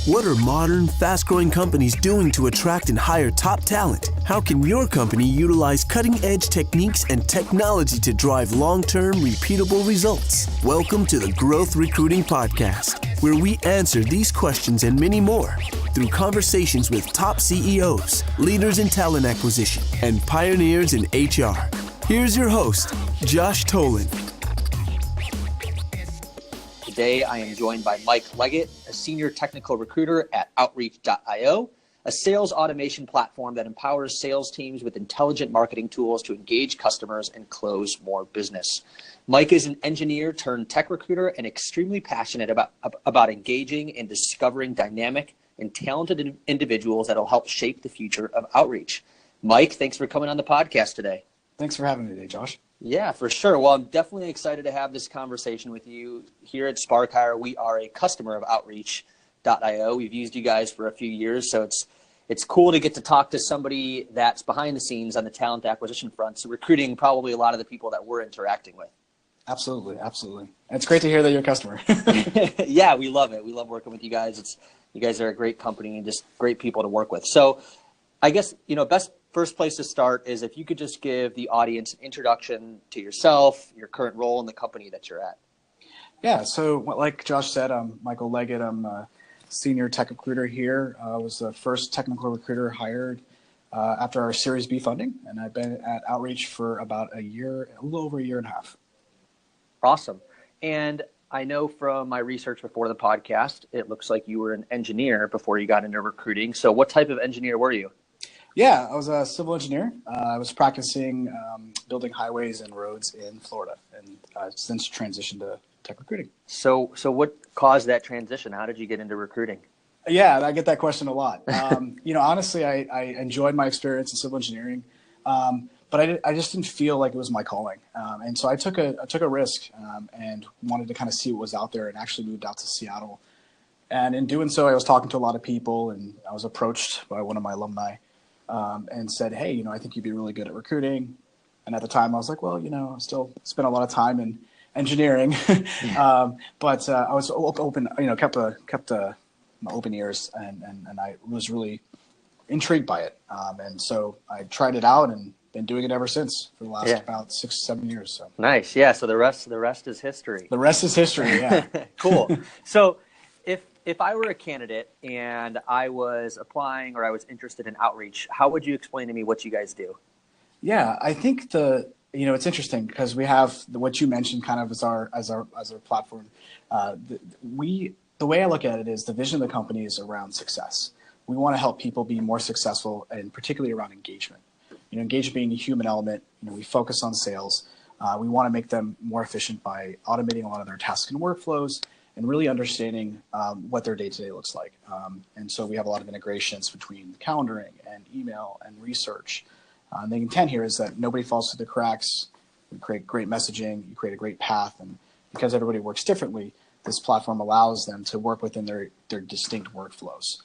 What are modern, fast-growing companies doing to attract and hire top talent? How can your company utilize cutting-edge techniques and technology to drive long-term, repeatable results? Welcome to the Growth Recruiting Podcast, where we answer these questions and many more through conversations with top CEOs, leaders in talent acquisition, and pioneers in HR. Here's your host, Josh Tolan. Today, I am joined by Mike Leggett, a senior technical recruiter at Outreach.io, a sales automation platform that empowers sales teams with intelligent marketing tools to engage customers and close more business. Mike is an engineer turned tech recruiter and extremely passionate about engaging and discovering dynamic and talented individuals that will help shape the future of Outreach. Mike, thanks for coming on the podcast today. Thanks for having me today, Josh. Yeah, for sure. Well, I'm definitely excited to have this conversation with you. Here at Spark Hire, we are a customer of Outreach.io. We've used you guys for a few years, so it's cool to get to talk to somebody that's behind the scenes on the talent acquisition front, so recruiting probably a lot of the people that we're interacting with. Absolutely. And it's great to hear that you're a customer. Yeah, we love it. We love working with you guys. You guys are a great company and just great people to work with. So I guess, first place to start is if you could just give the audience an introduction to yourself, your current role in the company that you're at. Yeah, so like Josh said, I'm Michael Leggett. I'm a senior tech recruiter here. I was the first technical recruiter hired after our Series B funding, and I've been at Outreach for about a little over a year and a half. Awesome. And I know from my research before the podcast, it looks like you were an engineer before you got into recruiting. So what type of engineer were you? Yeah, I was a civil engineer. I was practicing building highways and roads in Florida, and since transitioned to tech recruiting. So what caused that transition? How did you get into recruiting? Yeah, I get that question a lot. Honestly, I enjoyed my experience in civil engineering, but I just didn't feel like it was my calling. And so I took a risk and wanted to kind of see what was out there, and actually moved out to Seattle. And in doing so, I was talking to a lot of people, and I was approached by one of my alumni. And said, hey, I think you'd be really good at recruiting. And at the time I was like, well, I still spent a lot of time in engineering, but I was open, kept my open ears, and I was really intrigued by it. And so I tried it out and been doing it ever since for the last about 6-7 years. So nice. Yeah. So the rest is history. The rest is history. Yeah. Cool. So if I were a candidate and I was applying or I was interested in Outreach, how would you explain to me what you guys do? Yeah, I think it's interesting because we have what you mentioned kind of as our platform. The way I look at it is the vision of the company is around success. We want to help people be more successful, and particularly around engagement. Engagement being a human element. We focus on sales. We want to make them more efficient by automating a lot of their tasks and workflows, and really understanding what their day-to-day looks like. And so we have a lot of integrations between calendaring and email and research. And the intent here is that nobody falls through the cracks. We create great messaging, you create a great path, and because everybody works differently, this platform allows them to work within their distinct workflows.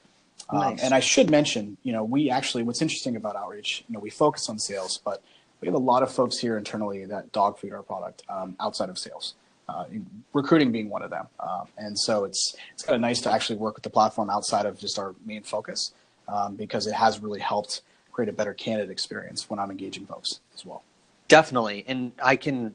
Nice. And I should mention, we actually, what's interesting about Outreach, we focus on sales, but we have a lot of folks here internally that dog food our product outside of sales. Recruiting being one of them. And so it's kind of nice to actually work with the platform outside of just our main focus, because it has really helped create a better candidate experience when I'm engaging folks as well. Definitely. And I can,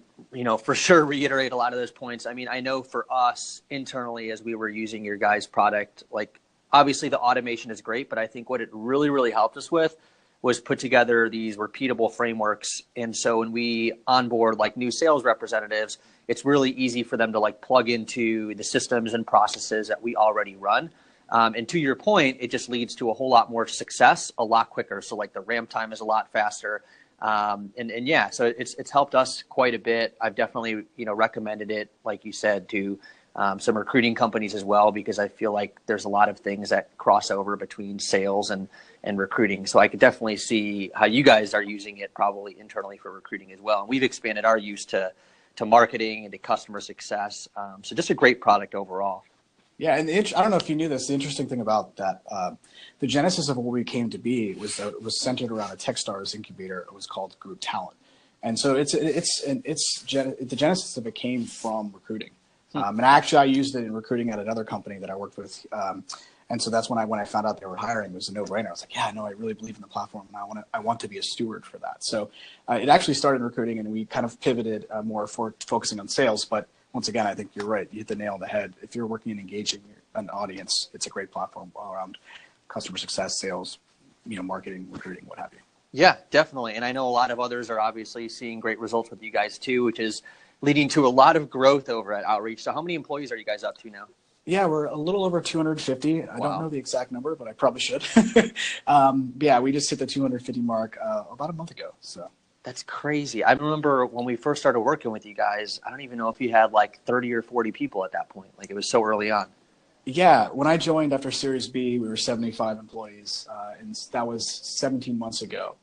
for sure reiterate a lot of those points. I mean, I know for us internally, as we were using your guys' product, like obviously the automation is great, but I think what it really, really helped us with was put together these repeatable frameworks. And so when we onboard like new sales representatives, it's really easy for them to like plug into the systems and processes that we already run. And to your point, it just leads to a whole lot more success a lot quicker. So like the ramp time is a lot faster. So it's helped us quite a bit. I've definitely, recommended it, like you said, to some recruiting companies as well, because I feel like there's a lot of things that cross over between sales and recruiting. So I could definitely see how you guys are using it probably internally for recruiting as well. And we've expanded our use to marketing and to customer success. So just a great product overall. Yeah, and I don't know if you knew this. The interesting thing about that, the genesis of what we came to be was centered around a Techstars incubator. It was called Group Talent, and so the genesis of it came from recruiting. And actually, I used it in recruiting at another company that I worked with, And so that's when I found out they were hiring, it was a no-brainer. I was like, yeah, no, I really believe in the platform, and I want to be a steward for that. So it actually started recruiting, and we kind of pivoted more for focusing on sales. But once again, I think you're right. You hit the nail on the head. If you're working and engaging an audience, it's a great platform all around customer success, sales, marketing, recruiting, what have you. Yeah, definitely. And I know a lot of others are obviously seeing great results with you guys too, which is leading to a lot of growth over at Outreach. So how many employees are you guys up to now? Yeah, we're a little over 250. I don't know the exact number, but I probably should. Yeah, we just hit the 250 mark about a month ago. So that's crazy. I remember when we first started working with you guys, I don't even know if you had like 30 or 40 people at that point. Like, it was so early on. Yeah, when I joined after Series B, we were 75 employees, and that was 17 months ago.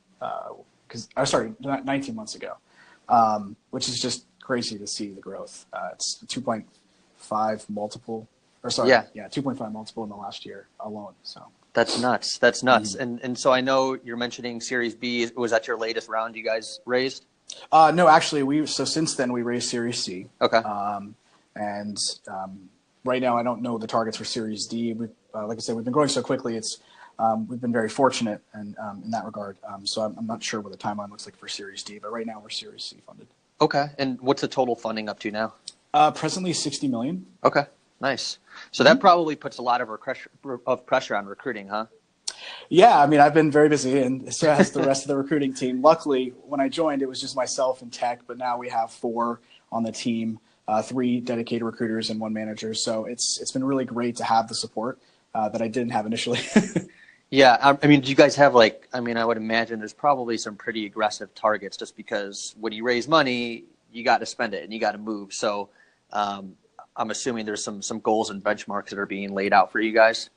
19 months ago, which is just crazy to see the growth. It's 2.5 multiple. 2.5 multiple in the last year alone. So that's nuts. That's nuts. Mm-hmm. And so I know you're mentioning Series B. Was that your latest round you guys raised? No, actually, since then we raised Series C. Okay. Right now I don't know the targets for Series D. Like I said, we've been growing so quickly. We've been very fortunate in that regard. So I'm not sure what the timeline looks like for Series D, but right now we're Series C funded. Okay. And what's the total funding up to now? Presently $60 million. Okay. Nice. So that probably puts a lot of pressure on recruiting, huh? Yeah, I mean, I've been very busy, and so has the rest of the recruiting team. Luckily, when I joined, it was just myself and tech, but now we have 4 on the team, 3 dedicated recruiters and 1 manager. So it's been really great to have the support that I didn't have initially. Yeah, I mean, do you guys have I would imagine there's probably some pretty aggressive targets, just because when you raise money, you got to spend it and you got to move. So I'm assuming there's some goals and benchmarks that are being laid out for you guys.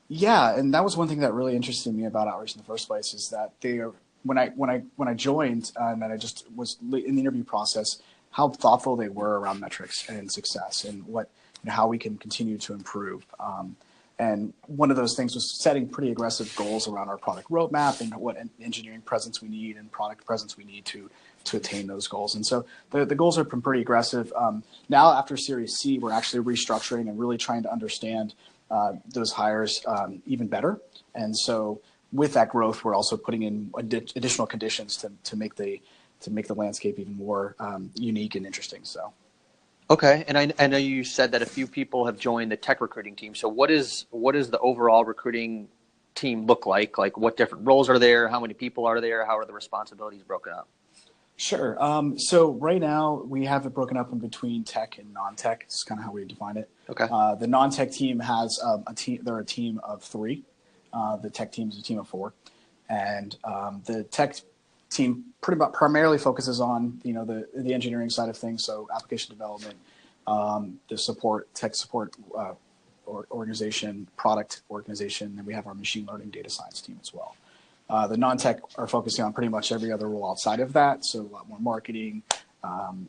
Yeah, and that was one thing that really interested me about Outreach in the first place, is that when I joined and I just was in the interview process, how thoughtful they were around metrics and success and how we can continue to improve. And one of those things was setting pretty aggressive goals around our product roadmap and what engineering presence we need and product presence we need to attain those goals. And so the goals have been pretty aggressive. Now after Series C, we're actually restructuring and really trying to understand those hires even better. And so with that growth, we're also putting in additional conditions to make the landscape even more unique and interesting. So. Okay, and I know you said that a few people have joined the tech recruiting team. So what is the overall recruiting team look like? Like, what different roles are there? How many people are there? How are the responsibilities broken up? Sure. So right now we have it broken up in between tech and non-tech. It's kind of how we define it. Okay. The non-tech team has a team. They're a team of 3. The tech team is a team of 4, and the tech team primarily focuses on the engineering side of things, so application development, the tech support organization, product organization, and we have our machine learning data science team as well. The non-tech are focusing on pretty much every other role outside of that, so a lot more marketing,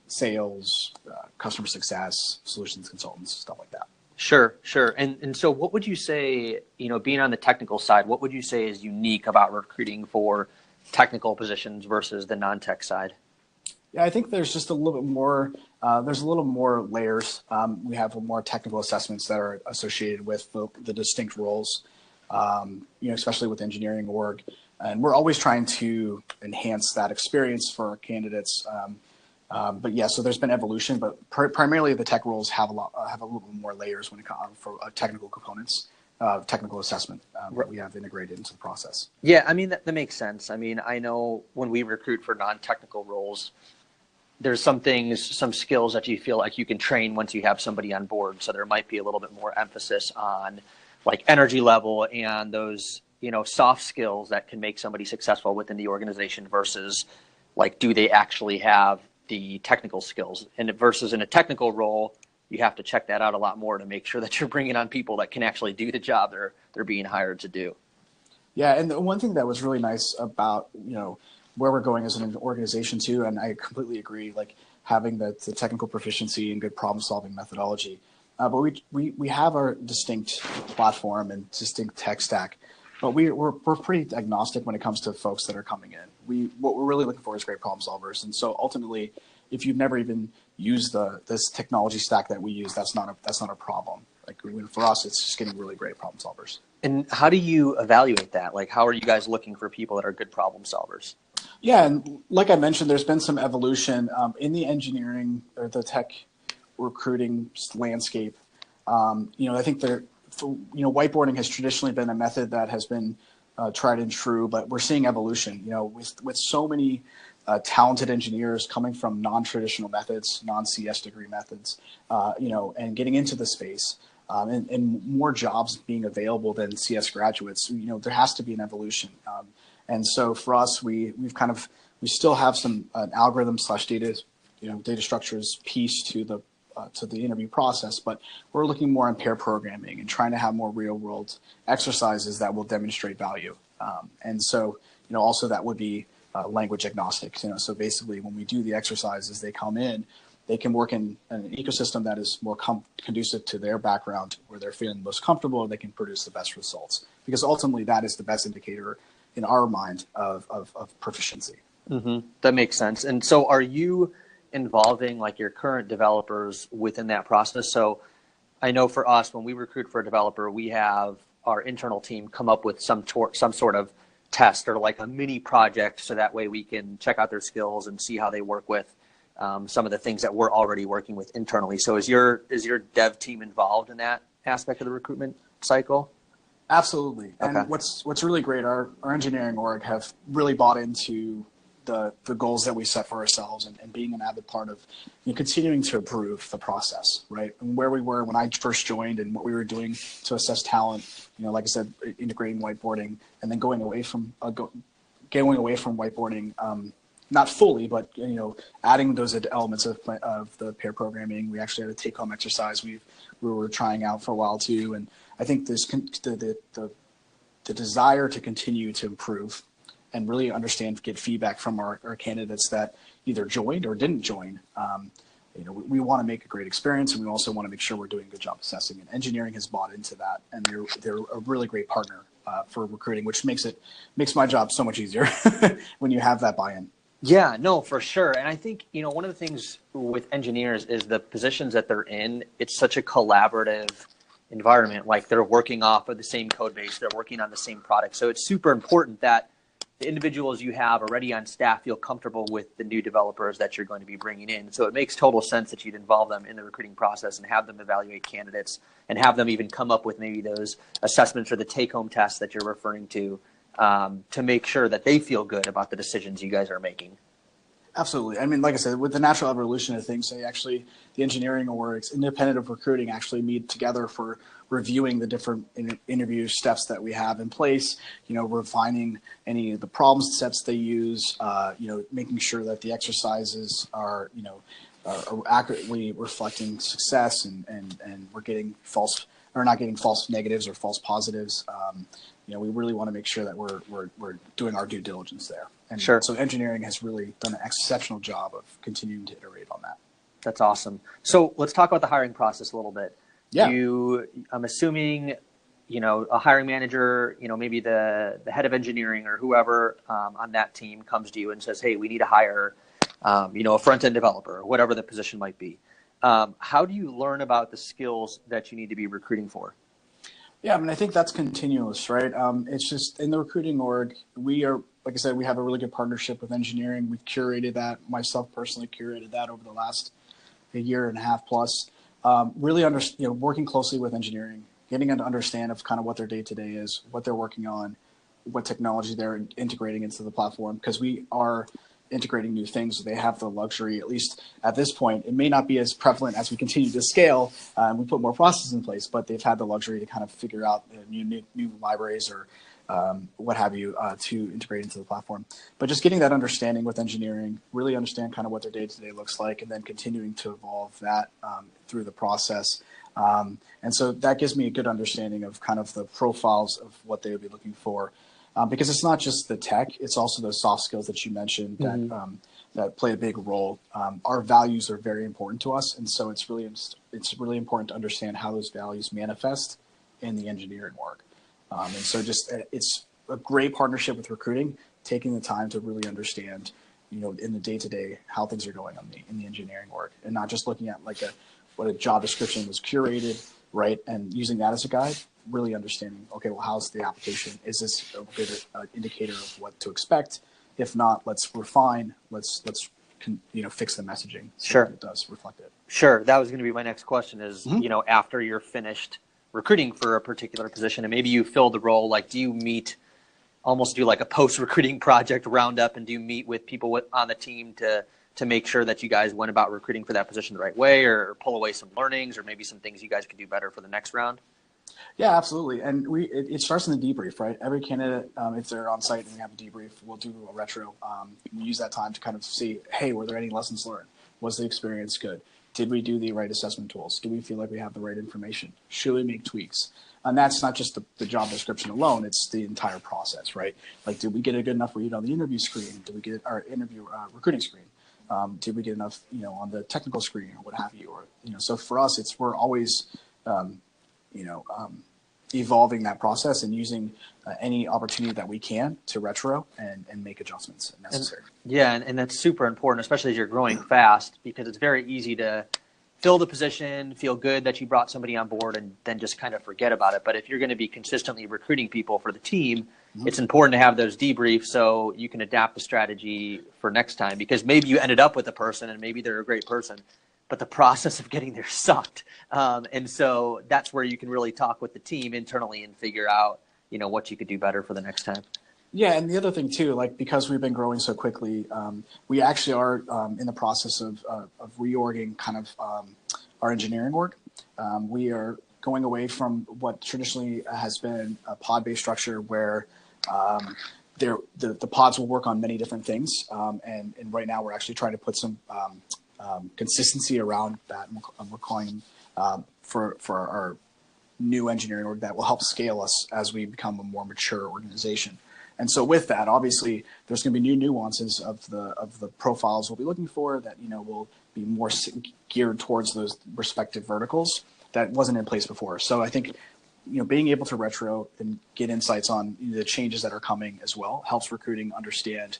sales, customer success, solutions consultants, stuff like that. Sure. And so what would you say, being on the technical side, what would you say is unique about recruiting for technical positions versus the non-tech side? Yeah, I think there's just a little bit more. There's a little more layers. We have more technical assessments that are associated with the distinct roles, especially with engineering org. And we're always trying to enhance that experience for our candidates. But yeah, so there's been evolution, but primarily the tech roles have a little bit more layers when it comes for technical components. Technical assessment that we have integrated into the process. Yeah, I mean, that makes sense. I mean, I know when we recruit for non-technical roles, there's some skills that you feel like you can train once you have somebody on board. So there might be a little bit more emphasis on like energy level and those, soft skills that can make somebody successful within the organization versus like, do they actually have the technical skills? And versus in a technical role, you have to check that out a lot more to make sure that you're bringing on people that can actually do the job they're being hired to do. Yeah, and the one thing that was really nice about where we're going as an organization too, and I completely agree, like having the technical proficiency and good problem solving methodology. But we have our distinct platform and distinct tech stack, but we're pretty agnostic when it comes to folks that are coming in. What we're really looking for is great problem solvers, and so ultimately, if you've never even used this technology stack that we use, that's not a problem. Like for us, it's just getting really great problem solvers. And how do you evaluate that? Like, how are you guys looking for people that are good problem solvers? Yeah, and like I mentioned, there's been some evolution in the engineering or the tech recruiting landscape. I think whiteboarding has traditionally been a method that has been tried and true, but we're seeing evolution. With so many talented engineers coming from non-traditional methods, non-CS degree methods, and getting into the space. And more jobs being available than CS graduates, there has to be an evolution. And so for us, we still have some an algorithm / data, data structures piece to the interview process, but we're looking more on pair programming and trying to have more real world exercises that will demonstrate value. And so, also that would be language agnostic. So basically when we do the exercises, they come in, they can work in an ecosystem that is more conducive to their background, where they're feeling most comfortable, and they can produce the best results. Because ultimately, that is the best indicator in our mind of proficiency. Mm-hmm. That makes sense. And so, are you involving like your current developers within that process? So, I know for us, when we recruit for a developer, we have our internal team come up with some sort of test or like a mini project, so that way we can check out their skills and see how they work with some of the things that we're already working with internally. So is your dev team involved in that aspect of the recruitment cycle? Absolutely. Okay. And what's really great, our engineering org have really bought into the goals that we set for ourselves, and being an avid part of continuing to improve the process, right? And where we were when I first joined and what we were doing to assess talent, like I said, integrating whiteboarding and then going away from whiteboarding, not fully, but adding those elements of the pair programming. We actually had a take-home exercise we were trying out for a while too, and I think this the desire to continue to improve and really understand, get feedback from our candidates that either joined or didn't join. We want to make a great experience, and we also want to make sure we're doing a good job assessing. And engineering has bought into that, and they're a really great partner for recruiting, which makes my job so much easier when you have that buy-in. Yeah, no, for sure. And I think, one of the things with engineers is the positions that they're in, it's such a collaborative environment. Like, they're working off of the same code base, they're working on the same product. So it's super important that the individuals you have already on staff feel comfortable with the new developers that you're going to be bringing in. So it makes total sense that you'd involve them in the recruiting process and have them evaluate candidates and have them even come up with maybe those assessments or the take-home tests that you're referring to make sure that they feel good about the decisions you guys are making. Absolutely. I mean, like I said, with the natural evolution of things, the engineering orgs, independent of recruiting, actually meet together for reviewing the different interview steps that we have in place, refining any of the problem sets they use, making sure that the exercises are accurately reflecting success, and we're getting not getting false negatives or false positives. We really want to make sure that we're doing our due diligence there. And sure. So engineering has really done an exceptional job of continuing to iterate on that. That's awesome. So let's talk about the hiring process a little bit. Yeah. I'm assuming, a hiring manager, maybe the head of engineering or whoever on that team comes to you and says, hey, we need to hire, a front-end developer, or whatever the position might be. How do you learn about the skills that you need to be recruiting for? Yeah, I mean, I think that's continuous, right? It's just in the recruiting org, we are, like I said, we have a really good partnership with engineering. We've curated that, myself personally curated that over the last year and a half plus. Really working closely with engineering, getting them to understand of kind of what their day-to-day is, what they're working on, what technology they're integrating into the platform, because we are integrating new things. They have the luxury, at least at this point. It may not be as prevalent as we continue to scale and we put more processes in place, but they've had the luxury to kind of figure out new libraries or what have you to integrate into the platform. But just getting that understanding with engineering, really understand kind of what their day-to-day looks like, and then continuing to evolve that through the process. And so that gives me a good understanding of kind of the profiles of what they would be looking for. Because it's not just the tech, it's also those soft skills that you mentioned that play a big role. Our values are very important to us, and so it's really important to understand how those values manifest in the engineering work. And so it's a great partnership with recruiting, taking the time to really understand, in the day-to-day how things are going in the engineering work, and not just looking at what a job description was curated, right? And using that as a guide, really understanding, okay, well, how's the application? Is this a good indicator of what to expect? If not, let's refine, let's fix the messaging so Sure. that it does reflect it. Sure. That was going to be my next question is, Mm-hmm. After you're finished recruiting for a particular position and maybe you fill the role, like, do you almost do like a post-recruiting project roundup, and do you meet with people on the team to make sure that you guys went about recruiting for that position the right way, or pull away some learnings or maybe some things you guys could do better for the next round? Yeah, absolutely. And it starts in the debrief, right? Every candidate, if they're on site and we have a debrief, we'll do a retro. We use that time to kind of see, hey, were there any lessons learned? Was the experience good? Did we do the right assessment tools? Do we feel like we have the right information? Should we make tweaks? And that's not just the job description alone, it's the entire process, right? Like, did we get a good enough read on the interview screen? Did we get our interview recruiting screen? Did we get enough, on the technical screen or what have you? Or, so for us, we're always, evolving that process and using any opportunity that we can to retro and make adjustments if necessary. And that's super important, especially as you're growing fast, because it's very easy to fill the position, feel good that you brought somebody on board, and then just kind of forget about it. But if you're going to be consistently recruiting people for the team, it's important to have those debriefs so you can adapt the strategy for next time, because maybe you ended up with a person and maybe they're a great person, but the process of getting there sucked. And so that's where you can really talk with the team internally and figure out, what you could do better for the next time. Yeah, and the other thing too, like, because we've been growing so quickly, we actually are in the process of reorging kind of our engineering org. We are going away from what traditionally has been a pod-based structure where the pods will work on many different things. And right now we're actually trying to put some consistency around that. And we're calling for our new engineering org that will help scale us as we become a more mature organization. And so with that, obviously, there's going to be new nuances of the profiles we'll be looking for that, will be more geared towards those respective verticals that wasn't in place before. So I think, being able to retro and get insights on the changes that are coming as well helps recruiting understand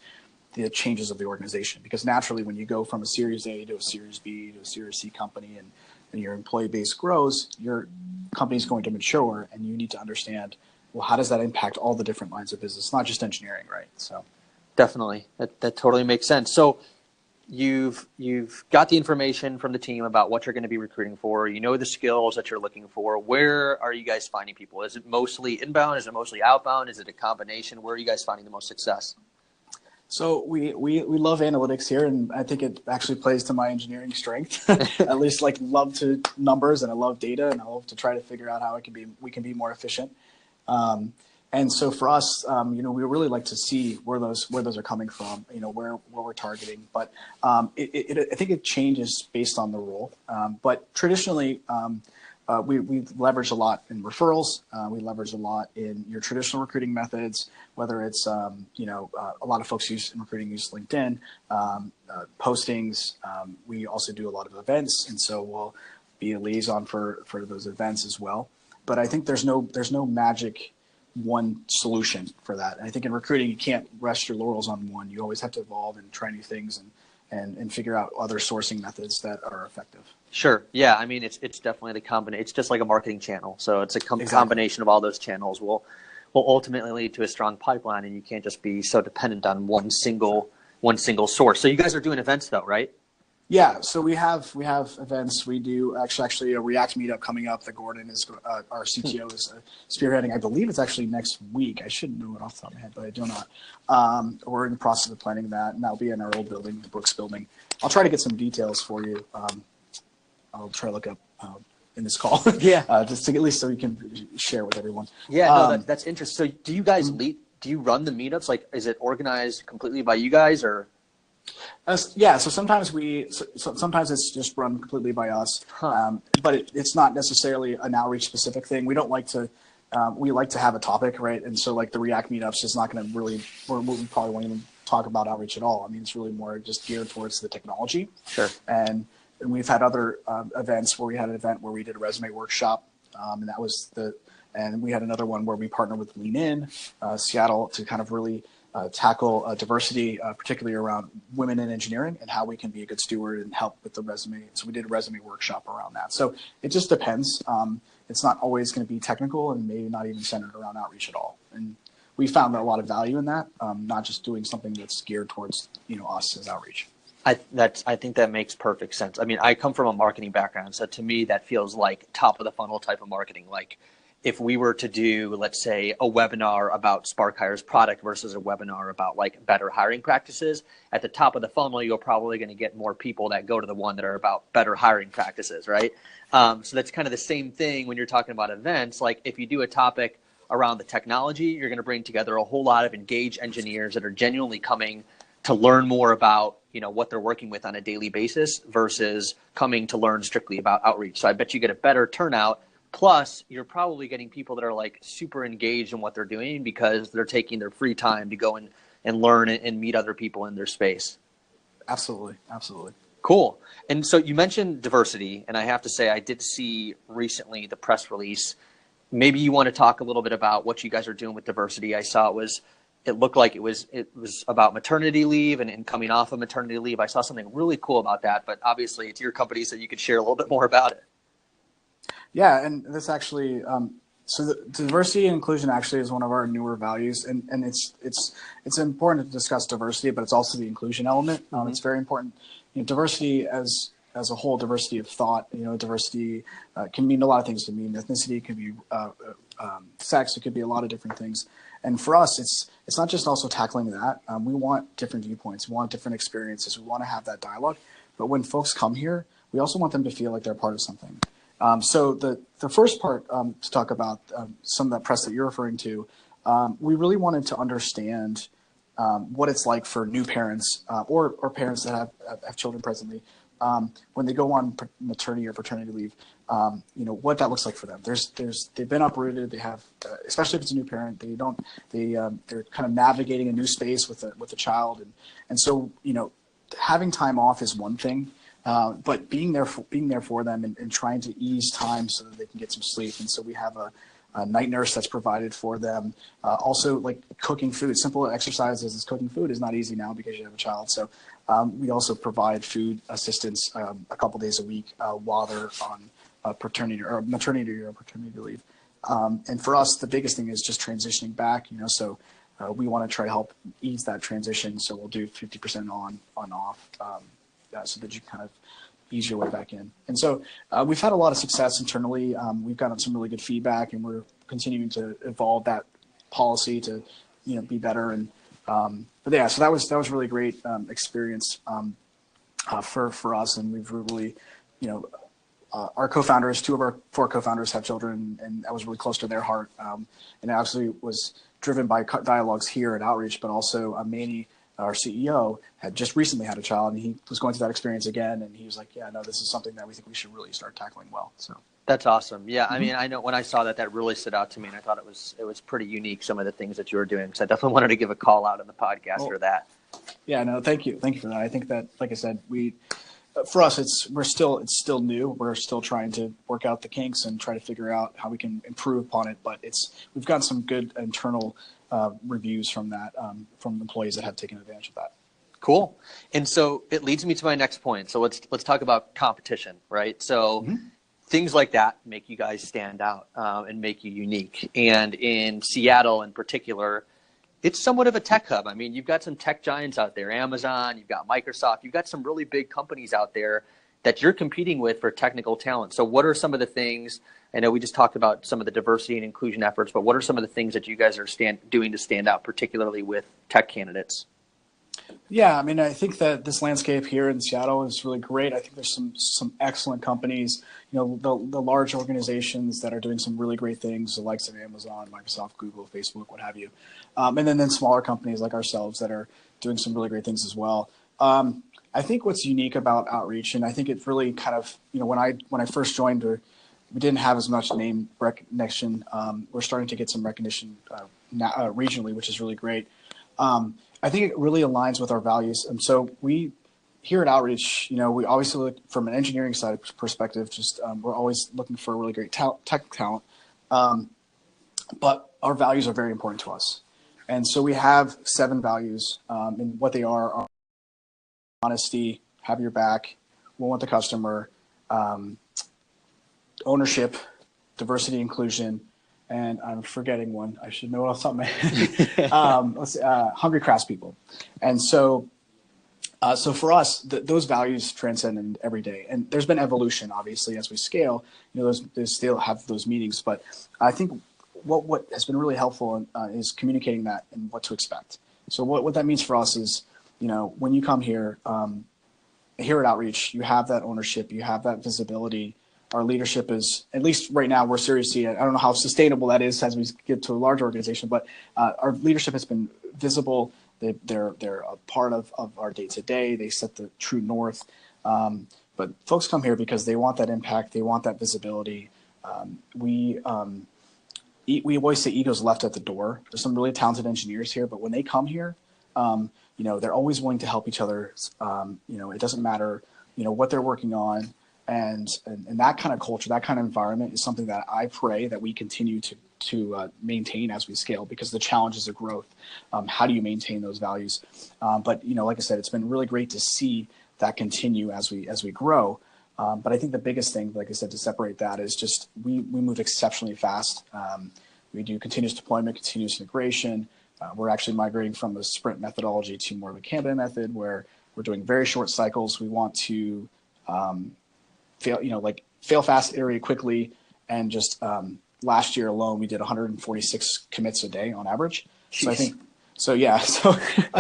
the changes of the organization. Because naturally, when you go from a Series A to a Series B to a Series C company and your employee base grows, your company is going to mature, and you need to understand, well, how does that impact all the different lines of business, not just engineering, right? So, definitely, that totally makes sense. So, you've got the information from the team about what you're going to be recruiting for. You know the skills that you're looking for. Where are you guys finding people? Is it mostly inbound? Is it mostly outbound? Is it a combination? Where are you guys finding the most success? So we love analytics here, and I think it actually plays to my engineering strength. At least, love to numbers, and I love data, and I love to try to figure out how we can be more efficient. And so for us, we really like to see where those are coming from, where we're targeting. But I think it changes based on the role. But traditionally, we leverage a lot in referrals. We leverage a lot in your traditional recruiting methods, whether it's, a lot of folks in recruiting use LinkedIn, postings. We also do a lot of events, and so we'll be a liaison for those events as well. But I think there's no magic one solution for that. And I think in recruiting, you can't rest your laurels on one. You always have to evolve and try new things and figure out other sourcing methods that are effective. Sure. Yeah. I mean, it's definitely the combination. It's just like a marketing channel. So it's a combination of all those channels will ultimately lead to a strong pipeline, and you can't just be so dependent on one single source. So you guys are doing events though, right? Yeah, so we have events. We do actually a React meetup coming up that Gordon is our CTO is spearheading. I believe it's actually next week. I should know it off the top of my head, but I do not. We're in the process of planning that, and that'll be in our old building, the Brooks building. I'll try to get some details for you. I'll try to look up in this call. Yeah. Just to, at least so we can share with everyone. Yeah, no, that's interesting. So do you guys lead? Do you run the meetups? Like, is it organized completely by you guys, or? Yeah, so sometimes sometimes it's just run completely by us, but it's not necessarily an outreach specific thing. We don't like to. We like to have a topic, right? And so, like, the React meetups is not going to really. We probably won't even talk about outreach at all. I mean, it's really more just geared towards the technology. Sure. And we've had other events where we had an event where we did a resume workshop, and that was and we had another one where we partnered with Lean In, Seattle, to kind of really tackle diversity, particularly around women in engineering and how we can be a good steward and help with the resume. So we did a resume workshop around that. So it just depends. it's not always going to be technical and maybe not even centered around outreach at all. And we found a lot of value in that, not just doing something that's geared towards, us as outreach. I think that makes perfect sense. I mean, I come from a marketing background, so to me that feels like top of the funnel type of marketing. Like if we were to do, let's say, a webinar about Spark Hire's product versus a webinar about like better hiring practices, at the top of the funnel, you're probably going to get more people that go to the one that are about better hiring practices, right? So that's kind of the same thing when you're talking about events. Like if you do a topic around the technology, you're going to bring together a whole lot of engaged engineers that are genuinely coming to learn more about, what they're working with on a daily basis versus coming to learn strictly about outreach. So I bet you get a better turnout. Plus, you're probably getting people that are like super engaged in what they're doing because they're taking their free time to go and learn and meet other people in their space. Absolutely. Absolutely. Cool. And so you mentioned diversity, and I have to say I did see recently the press release. Maybe you want to talk a little bit about what you guys are doing with diversity. I saw it looked like it was about maternity leave and coming off of maternity leave. I saw something really cool about that, but obviously it's your company, so you could share a little bit more about it. Yeah, and this actually, so the diversity and inclusion actually is one of our newer values, and it's important to discuss diversity, but it's also the inclusion element. It's very important. Diversity as a whole, diversity of thought. Diversity can mean a lot of things. It can mean ethnicity, it could be sex, it could be a lot of different things. And for us, it's not just also tackling that. We want different viewpoints. We want different experiences. We want to have that dialogue. But when folks come here, we also want them to feel like they're part of something. So the first part to talk about some of that press that you're referring to, we really wanted to understand what it's like for new parents or parents that have children presently when they go on maternity or paternity leave. What that looks like for them. They've been uprooted. They have, especially if it's a new parent, they're kind of navigating a new space with a child, and so having time off is one thing, but being there for them and trying to ease time so that they can get some sleep. And so we have a night nurse that's provided for them. Also, like cooking food, simple exercises as cooking food is not easy now because you have a child. So we also provide food assistance a couple days a week while they're on maternity or paternity leave. And for us, the biggest thing is just transitioning back, so we want to try to help ease that transition. So we'll do 50% on off, so that you kind of ease your way back in. And so we've had a lot of success internally. We've gotten some really good feedback, and we're continuing to evolve that policy to, be better. And but yeah, so that was really great experience for us, and we've really, our co-founders, 2 of our 4 co-founders have children, and that was really close to their heart. And it actually was driven by dialogues here at Outreach, but also Manny, our CEO, had just recently had a child, and he was going through that experience again. And he was like, yeah, no, this is something that we think we should really start tackling well. So that's awesome. Yeah. I mean, I know when I saw that really stood out to me, and I thought it was pretty unique, some of the things that you were doing. So I definitely wanted to give a call out on the podcast for that. Yeah, no, thank you. Thank you for that. I think that, like I said, for us, it's still new. We're still trying to work out the kinks and try to figure out how we can improve upon it. But we've gotten some good internal reviews from that, from employees that have taken advantage of that. Cool. And so it leads me to my next point. So let's talk about competition, right? So things like that make you guys stand out and make you unique. And in Seattle in particular, it's somewhat of a tech hub. I mean, you've got some tech giants out there, Amazon, you've got Microsoft, you've got some really big companies out there that you're competing with for technical talent. So what are some of the things, I know we just talked about some of the diversity and inclusion efforts, but what are some of the things that you guys are doing to stand out, particularly with tech candidates? Yeah, I mean, I think that this landscape here in Seattle is really great. I think there's some excellent companies, the large organizations that are doing some really great things, the likes of Amazon, Microsoft, Google, Facebook, what have you. And then smaller companies like ourselves that are doing some really great things as well. I think what's unique about Outreach, and I think it's really kind of, when I first joined, we didn't have as much name recognition. We're starting to get some recognition regionally, which is really great. I think it really aligns with our values. And so we here at Outreach, we always look from an engineering side perspective, we're always looking for really great tech talent. But our values are very important to us. And so we have 7 values, and what they are honesty, have your back, we want the customer, ownership, diversity, inclusion, and I'm forgetting one. I should know it off the top of my head. Hungry craftspeople. And so, so for us, those values transcend in every day. And there's been evolution, obviously, as we scale. They still have those meetings. But I think what has been really helpful is communicating that and what to expect. So what that means for us is, when you come here, here at Outreach, you have that ownership, you have that visibility. Our leadership is, at least right now, we're seriously, I don't know how sustainable that is as we get to a large organization, but our leadership has been visible. They're a part of our day-to-day. They set the true north. But folks come here because they want that impact. They want that visibility. We always say ego's left at the door. There's some really talented engineers here, but when they come here, they're always willing to help each other. It doesn't matter, what they're working on. And that kind of culture, that kind of environment is something that I pray that we continue to maintain as we scale, because the challenges of growth, how do you maintain those values? But like I said, it's been really great to see that continue as we grow. But I think the biggest thing, like I said, to separate that is just we move exceptionally fast. We do continuous deployment, continuous integration. We're actually migrating from a sprint methodology to more of a Kanban method, where we're doing very short cycles. We want to fail fast, iterate quickly, and just last year alone we did 146 commits a day on average. Jeez. So I think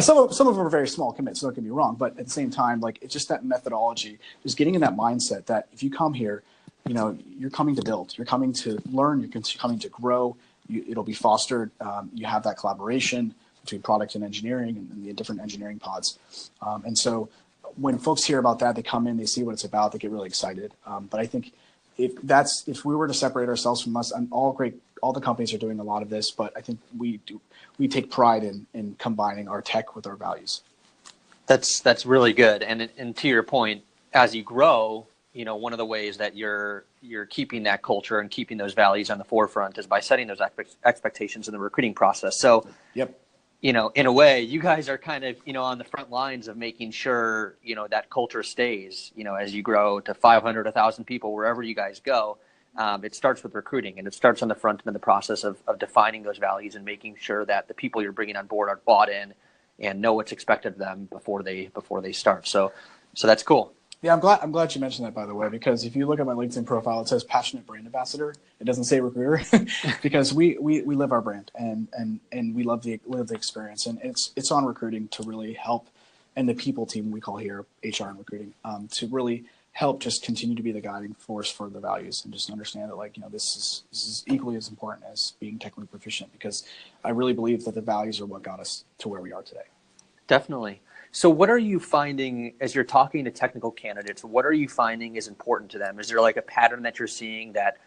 some of them are very small commits, don't get me wrong, but at the same time, it's just that methodology, just getting in that mindset that if you come here, you're coming to build, you're coming to learn, you're coming to grow. It'll be fostered. You have that collaboration between product and engineering and the different engineering pods. And so when folks hear about that, they come in, they see what it's about, they get really excited. But I think if we were to separate ourselves from us, all the companies are doing a lot of this, but I think we take pride in combining our tech with our values. That's really good. And to your point, as you grow, one of the ways that you're keeping that culture and keeping those values on the forefront is by setting those expectations in the recruiting process. So, yep. In a way, you guys are kind of, on the front lines of making sure, that culture stays, as you grow to 500, 1,000 people, wherever you guys go. It starts with recruiting, and it starts on the front end of the process of defining those values and making sure that the people you're bringing on board are bought in and know what's expected of them before they start. So that's cool. Yeah, I'm glad you mentioned that, by the way, because if you look at my LinkedIn profile, it says passionate brand ambassador. It doesn't say recruiter, because we live our brand and we live the experience, and it's on recruiting to really help, and the people team we call here HR and recruiting, to really help just continue to be the guiding force for the values, and just understand that this is equally as important as being technically proficient, because I really believe that the values are what got us to where we are today. Definitely. So what are you finding as you're talking to technical candidates? What are you finding is important to them? Is there a pattern that you're seeing that,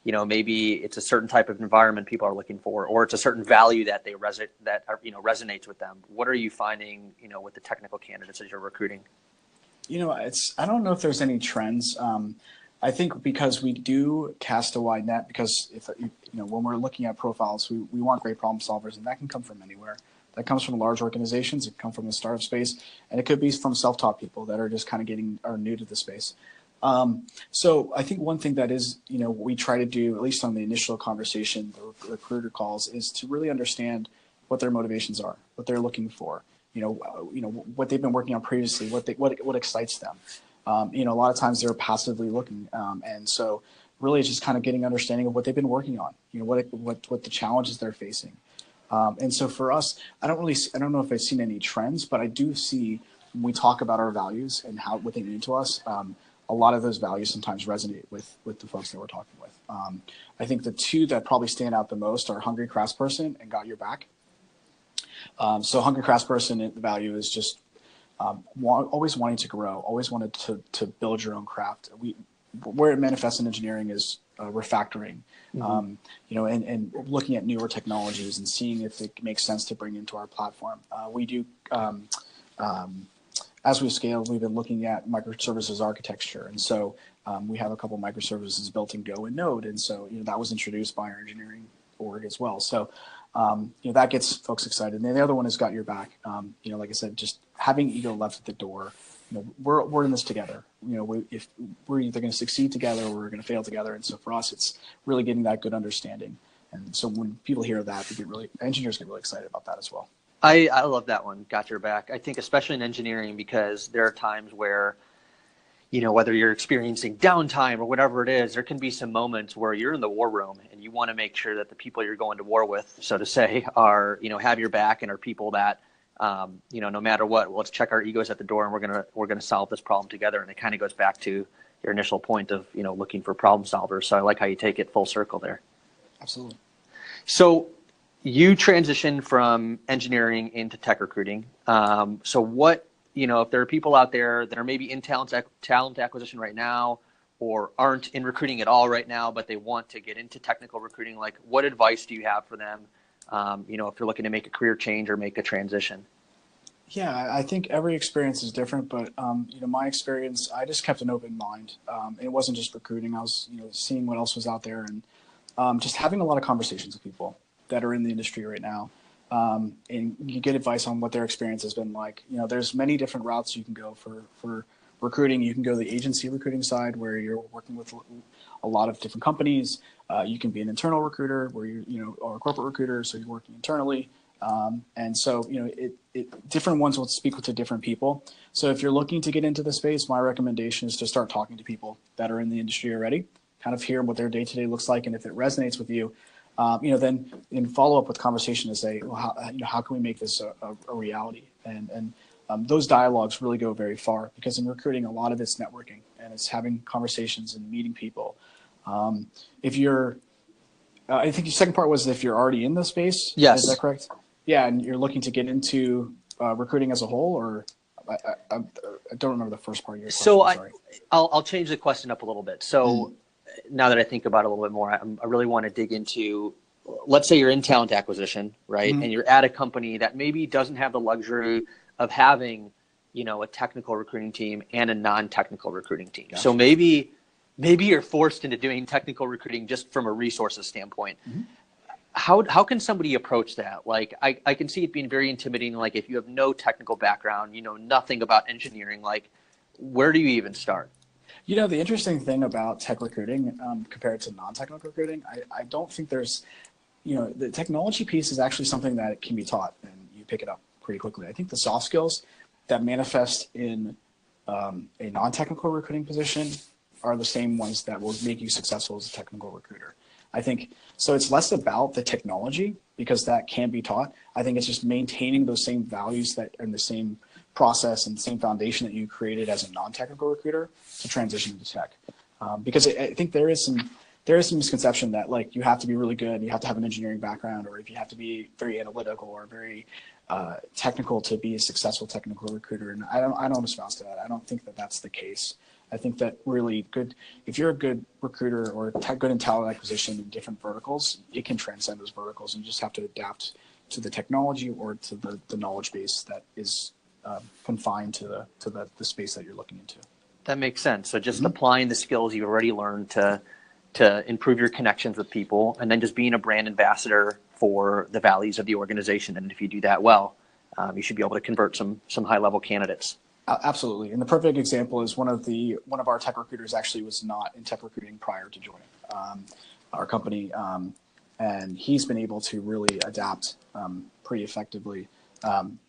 maybe it's a certain type of environment people are looking for, or it's a certain value that resonates with them? What are you finding, with the technical candidates as you're recruiting? I don't know if there's any trends. I think because we do cast a wide net, because if when we're looking at profiles, we want great problem solvers, and that can come from anywhere. That comes from large organizations. It can come from the startup space, and it could be from self-taught people that are just kind of are new to the space. So I think one thing that is, what we try to do, at least on the initial conversation, the recruiter calls, is to really understand what their motivations are, what they're looking for, what they've been working on previously, what excites them. A lot of times they're passively looking, and so really it's just kind of getting an understanding of what they've been working on, what the challenges they're facing. And so for us, I don't know if I've seen any trends, but I do see when we talk about our values and what they mean to us, a lot of those values sometimes resonate with the folks that we're talking with. I think the two that probably stand out the most are hungry craftsperson and got your back. So hungry craftsperson, the value is just always wanting to grow, always wanted to build your own craft. Where it manifests in engineering is refactoring, and looking at newer technologies and seeing if it makes sense to bring into our platform. We do, as we've scaled, we've been looking at microservices architecture. And so we have a couple microservices built in Go and Node. And so, that was introduced by our engineering org as well. So, that gets folks excited. And then the other one is got your back. Like I said, just having ego left at the door we're in this together. If we're either going to succeed together or we're going to fail together. And so for us, it's really getting that good understanding. And so when people hear that, engineers get really excited about that as well. I love that one. Got your back. I think especially in engineering, because there are times where, whether you're experiencing downtime or whatever it is, there can be some moments where you're in the war room and you want to make sure that the people you're going to war with, so to say, are, have your back and are people that, no matter what, let's check our egos at the door and we're gonna solve this problem together. And it kind of goes back to your initial point of, looking for problem solvers. So I like how you take it full circle there. Absolutely. So you transitioned from engineering into tech recruiting. So what, if there are people out there that are maybe in talent acquisition right now or aren't in recruiting at all right now, but they want to get into technical recruiting, like what advice do you have for them? If you're looking to make a career change or make a transition? Yeah, I think every experience is different, but my experience, I just kept an open mind. It wasn't just recruiting. I was, seeing what else was out there and just having a lot of conversations with people that are in the industry right now. And you get advice on what their experience has been like. There's many different routes you can go for recruiting. You can go the agency recruiting side where you're working with a lot of different companies. You can be an internal recruiter where or a corporate recruiter, so you're working internally. And so, different ones will speak to different people. So if you're looking to get into the space, my recommendation is to start talking to people that are in the industry already, kind of hear what their day-to-day looks like. And if it resonates with you, then in follow up with conversation to say, well, how can we make this a reality? And those dialogues really go very far, because in recruiting, a lot of it's networking and it's having conversations and meeting people. If you're, I think your second part was if you're already in the space. Yes. Is that correct? Yeah. And you're looking to get into recruiting as a whole, or I don't remember the first part of your question. So Sorry. I'll change the question up a little bit. So now that I think about it a little bit more, I really want to dig into, let's say you're in talent acquisition, right? And you're at a company that maybe doesn't have the luxury of having, a technical recruiting team and a non-technical recruiting team. Gotcha. So maybe you're forced into doing technical recruiting just from a resources standpoint. How can somebody approach that? Like, I can see it being very intimidating. Like, if you have no technical background, nothing about engineering, like, where do you even start? The interesting thing about tech recruiting compared to non-technical recruiting, I don't think there's, the technology piece is actually something that can be taught and you pick it up pretty quickly. I think the soft skills that manifest in a non-technical recruiting position are the same ones that will make you successful as a technical recruiter. I think, so it's less about the technology, because that can be taught. I think it's just maintaining those same values that and the same process and the same foundation that you created as a non-technical recruiter to transition into tech. Because I think there is some misconception that, like, you have to be really good, you have to have an engineering background, or if you have to be very analytical or very technical to be a successful technical recruiter. And I don't espouse to that. I don't think that that's the case. I think that really if you're a good recruiter or good in talent acquisition in different verticals, it can transcend those verticals, and you just have to adapt to the technology or to the knowledge base that is confined to the space that you're looking into. That makes sense. So just applying the skills you've already learned to improve your connections with people, and then just being a brand ambassador for the values of the organization. And if you do that well, you should be able to convert some high-level candidates. Absolutely. And the perfect example is one of our tech recruiters actually was not in tech recruiting prior to joining our company. And he's been able to really adapt pretty effectively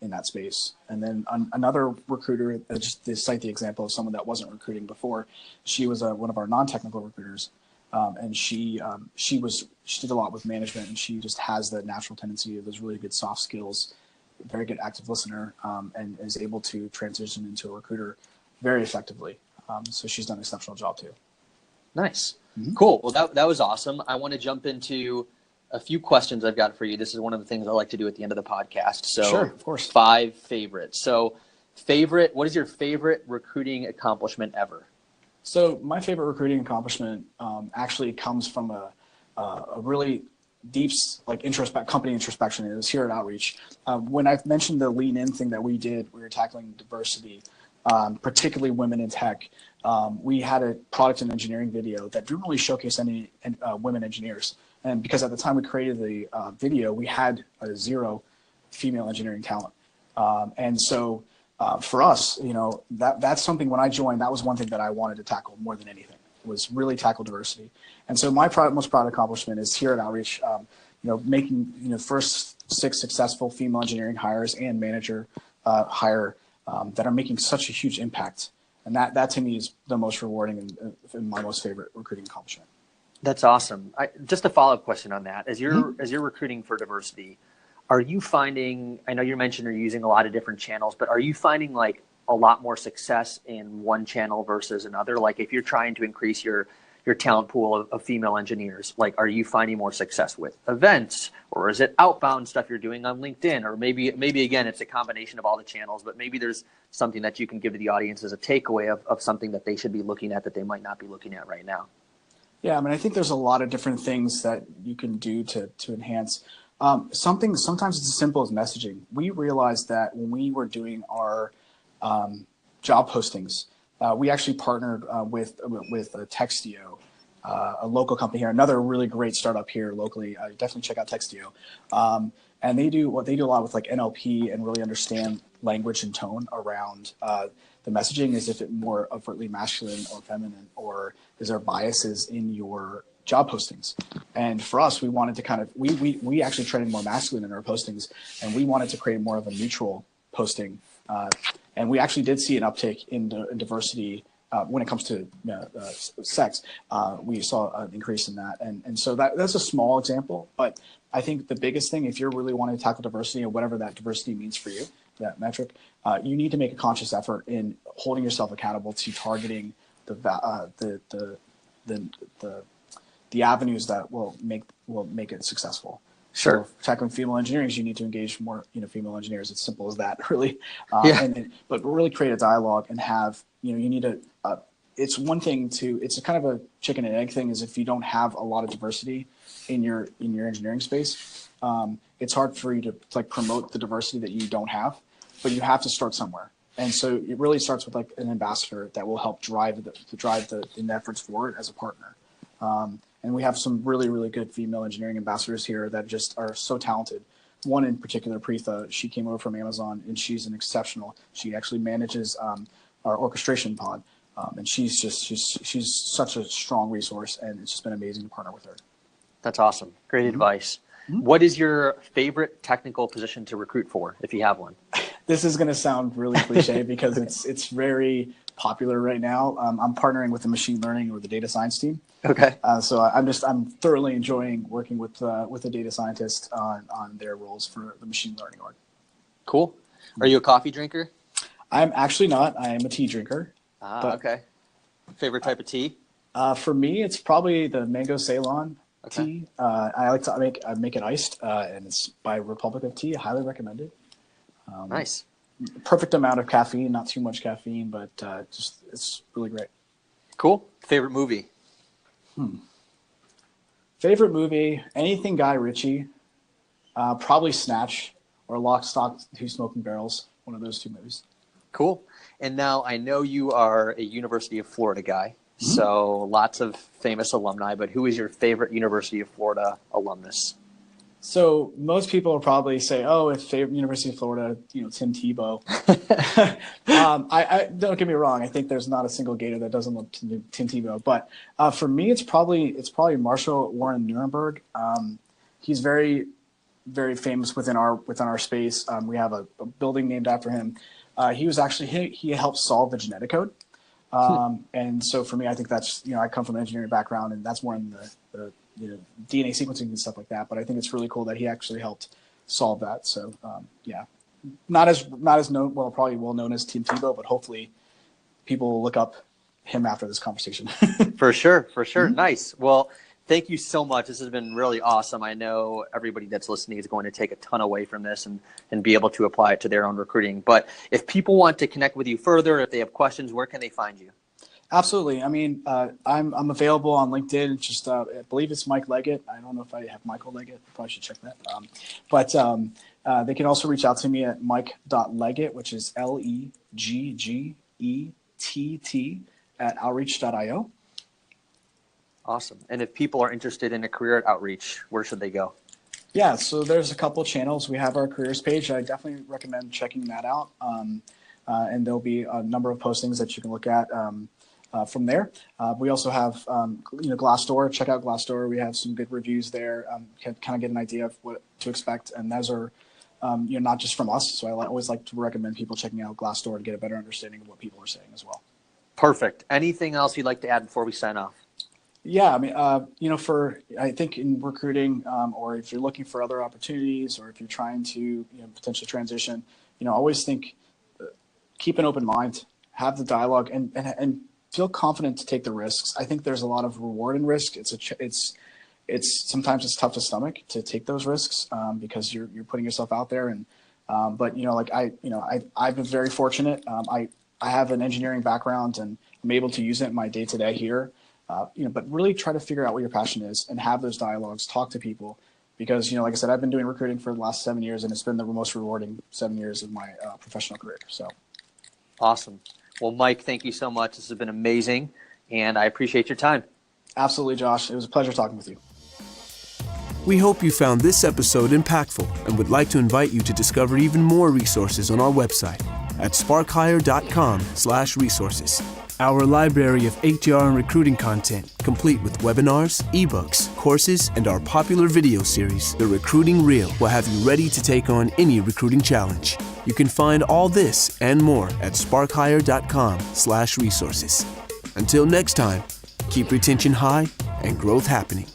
in that space. And then another recruiter, just to cite the example of someone that wasn't recruiting before, she was one of our non-technical recruiters. And she did a lot with management, and she just has the natural tendency of those really good soft skills, very good active listener, and is able to transition into a recruiter very effectively. So she's done an exceptional job too. Nice. Cool. Well, that was awesome. I want to jump into a few questions I've got for you. This is one of the things I like to do at the end of the podcast. So sure, of course. 5 favorites. So what is your favorite recruiting accomplishment ever? So my favorite recruiting accomplishment actually comes from a really deep company introspection. It was here at Outreach. When I mentioned the lean in thing that we did, we were tackling diversity, particularly women in tech. We had a product and engineering video that didn't really showcase any women engineers. And because at the time we created the video, we had 0 female engineering talent. And so for us, that's something when I joined, that was one thing that I wanted to tackle more than anything, was really tackle diversity. And so my most proud accomplishment is here at Outreach, making, first 6 successful female engineering hires and manager hire that are making such a huge impact. And that to me is the most rewarding and my most favorite recruiting accomplishment. That's awesome. Just a follow-up question on that. As you're recruiting for diversity, are you finding, I know you mentioned you're using a lot of different channels, but are you finding like a lot more success in one channel versus another? Like if you're trying to increase your talent pool of female engineers, like are you finding more success with events, or is it outbound stuff you're doing on LinkedIn? Or maybe again, it's a combination of all the channels, but maybe there's something that you can give to the audience as a takeaway of something that they should be looking at that they might not be looking at right now. Yeah, I mean, I think there's a lot of different things that you can do to enhance. Sometimes it's as simple as messaging. We realized that when we were doing our job postings, we actually partnered with Textio, a local company here, another really great startup here locally. Definitely check out Textio. And they do a lot with like NLP and really understand language and tone around the messaging. Is if it more overtly masculine or feminine, or is there biases in your job postings? And for us, we wanted to kind of, we actually traded more masculine in our postings, and we wanted to create more of a neutral posting. And we actually did see an uptick in diversity when it comes to sex. We saw an increase in that. And so that's a small example, but I think the biggest thing, if you're really wanting to tackle diversity or whatever that diversity means for you, that metric, you need to make a conscious effort in holding yourself accountable to targeting the avenues that will make it successful. Sure. So tackling female engineering, you need to engage more, female engineers. It's simple as that, really. But really create a dialogue and have, you need to. It's one thing to. It's a kind of a chicken and egg thing. Is if you don't have a lot of diversity in your engineering space, it's hard for you to like promote the diversity that you don't have. But you have to start somewhere. And so it really starts with like an ambassador that will help drive the efforts forward as a partner. And we have some really, really good female engineering ambassadors here that just are so talented. One in particular, Preetha, she came over from Amazon, and she's an exceptional. She actually manages our orchestration pod, and she's such a strong resource, and it's just been amazing to partner with her. That's awesome. Great advice. What is your favorite technical position to recruit for, if you have one? This is going to sound really cliche because it's very popular right now. I'm partnering with the machine learning or the data science team. Okay. So I'm thoroughly enjoying working with a data scientist on their roles for the machine learning org. Cool. Are you a coffee drinker? I'm actually not. I am a tea drinker. Okay. Favorite type of tea? For me, it's probably the mango Ceylon tea. I like to make it iced, and it's by Republic of Tea. I highly recommend it. Nice. Perfect amount of caffeine, not too much caffeine, but it's really great. Cool. Favorite movie? Favorite movie, anything Guy Ritchie, probably Snatch or Lock, Stock, Two Smoking Barrels, one of those two movies. Cool. And now I know you are a University of Florida guy, so lots of famous alumni, but who is your favorite University of Florida alumnus? So most people will probably say, "Oh, if favorite University of Florida, Tim Tebow." I don't get me wrong. I think there's not a single Gator that doesn't love Tim Tebow. But for me, it's probably Marshall Warren Nuremberg. He's very, very famous within our space. We have a building named after him. He was actually he helped solve the genetic code. And so for me, I think that's I come from an engineering background, and that's more in the DNA sequencing and stuff like that. But I think it's really cool that he actually helped solve that. So not as known, probably well known as Tim Tebow, but hopefully people will look up him after this conversation. For sure. Nice. Well, thank you so much. This has been really awesome. I know everybody that's listening is going to take a ton away from this and be able to apply it to their own recruiting. But if people want to connect with you further, if they have questions, where can they find you? Absolutely. I mean, I'm available on LinkedIn. Just I believe it's Mike Leggett. I don't know if I have Michael Leggett. Probably should check that. But they can also reach out to me at mike.leggett, which is LEGGETT at outreach.io. Awesome. And if people are interested in a career at Outreach, where should they go? Yeah, so there's a couple channels. We have our careers page. I definitely recommend checking that out. and there'll be a number of postings that you can look at from there. We also have, Glassdoor. Check out Glassdoor. We have some good reviews there. Can kind of get an idea of what to expect, and those are, not just from us. So I always like to recommend people checking out Glassdoor to get a better understanding of what people are saying as well. Perfect. Anything else you'd like to add before we sign off? Yeah, I mean, I think in recruiting, or if you're looking for other opportunities, or if you're trying to, potentially transition, always think, keep an open mind, have the dialogue, and feel confident to take the risks. I think there's a lot of reward in risk. It's sometimes it's tough to stomach to take those risks because you're putting yourself out there. And but I've been very fortunate. I have an engineering background, and I'm able to use it in my day to day here. But really try to figure out what your passion is and have those dialogues, talk to people, because, like I said, I've been doing recruiting for the last 7 years, and it's been the most rewarding 7 years of my professional career. So awesome. Well, Mike, thank you so much. This has been amazing, and I appreciate your time. Absolutely, Josh. It was a pleasure talking with you. We hope you found this episode impactful and would like to invite you to discover even more resources on our website at sparkhire.com/resources. Our library of HR and recruiting content, complete with webinars, ebooks, courses, and our popular video series, The Recruiting Reel, will have you ready to take on any recruiting challenge. You can find all this and more at sparkhire.com/resources. Until next time, keep retention high and growth happening.